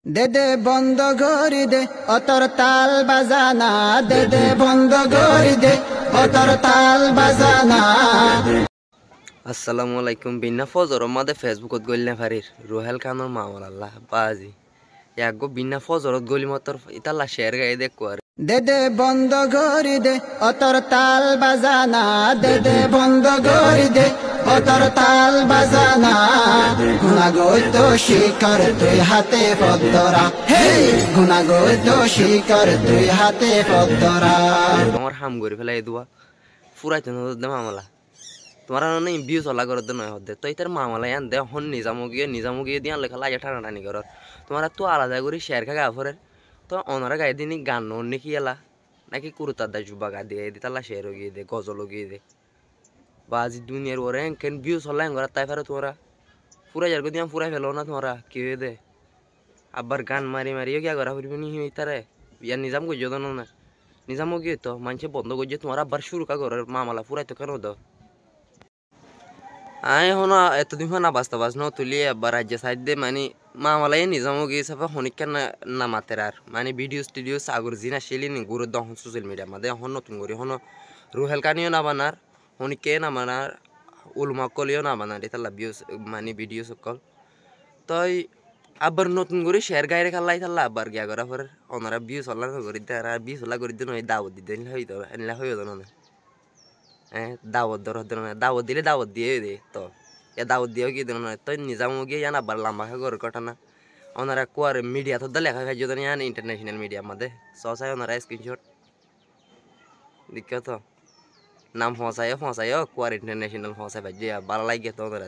দে দে বন্ধ করি দে অতর তাল বাজানা, দে দে বন্ধ করি দে অতর তাল বাজানা। আসসালামু আলাইকুম। বিনা ফজর মাদে ফেসবুকত গলিনা ফারির রুহেল খানোর মামল আল্লাহ বাজি ইয়াগো বিনা ফজরত গলি মতর ইতাল্লা শের গায়ে দেখো আর দে দে বন্ধ করি দে অতর তাল বাজানা, দে দে বন্ধ করি দে অতর তাল বাজানা। গুনাগত শিকার তুই হাতে পদ্মরা, হে গুনাগত শিকার তুই হাতে পদ্মরা। আমার হাম করে ফেলাই দুয়া ফুরাইতে নদে মামলা তোমার নাই বিউ চলা করত নয় হদে তো ইতার মামলা আন দে হন নিজামু গিয়ে দিয়া লেখা লাগে টানা টানি করত তোমার তো আলাদা করে শেয়ার খা গাফরের তো অনারা গায়ে দিনই গান নাকি এলা নাকি কুরুতার দা জুবা গা দিয়ে দিতাল্লা শেয়ার গিয়ে দে গজল গিয়ে দে বাজি দুনিয়ার ওরে কেন বিউ চলা করা তাই ফেরত তোমরা ফুরাই যার দিয়া ফুরাই ফেলো না তোমরা কি হয়ে দে আবার গান মারি মারিও গিয়া করা ফুরবি নি তারে ইয়ার নিজাম গিয়ে জানো না নিজামও গিয়ে তো মানুষে বন্ধ করছে তোমার আবার শুরু কা করে মামলা ফুরাই তো কেন দাও আই হন এতদিন না বাস্তা বাস ন তুলি আবার রাজ্য সাইড দে মানে মামালাই নিজামও গিয়ে সাফা হনিকা না মাতের আর মানে ভিডিও স্টুডিও সাগর জিনা শেলি নি গুরু দহন সোশ্যাল মিডিয়া মাদে হন নতুন করি হন রুহেল কানিও না বানার হনিকে না বানার উলমা কলিও না বানার এটা ভিউস মানে ভিডিও সকল তাই আবার নতুন করে শেয়ার গায়ে খাল্লাই থাল্লা আবার গিয়া করা পরে ওনারা ভিউস হল্লা করি দে আর ভিউস হল্লা করি দিন ওই দাওয়াত দিতে হইতো এনলা হইতো না দাওয়াত দাওয়াত দিলে দাওয়াত দিয়ে দে তো এ দাওয়াত দিয়েও কি দিন তো নিজামও গিয়ে জানা আবার লম্বা করে ঘটনা ওনারা কুয়ার মিডিয়া তো লেখা খাই যদি জানি ইন্টারন্যাশনাল মিডিয়া মধ্যে সসাই ওনারা স্ক্রিনশট দিকে তো নাম ফসাইও কুয়ার ইন্টারন্যাশনাল ফসাই ভাই ভালো লাগে তো ওনারা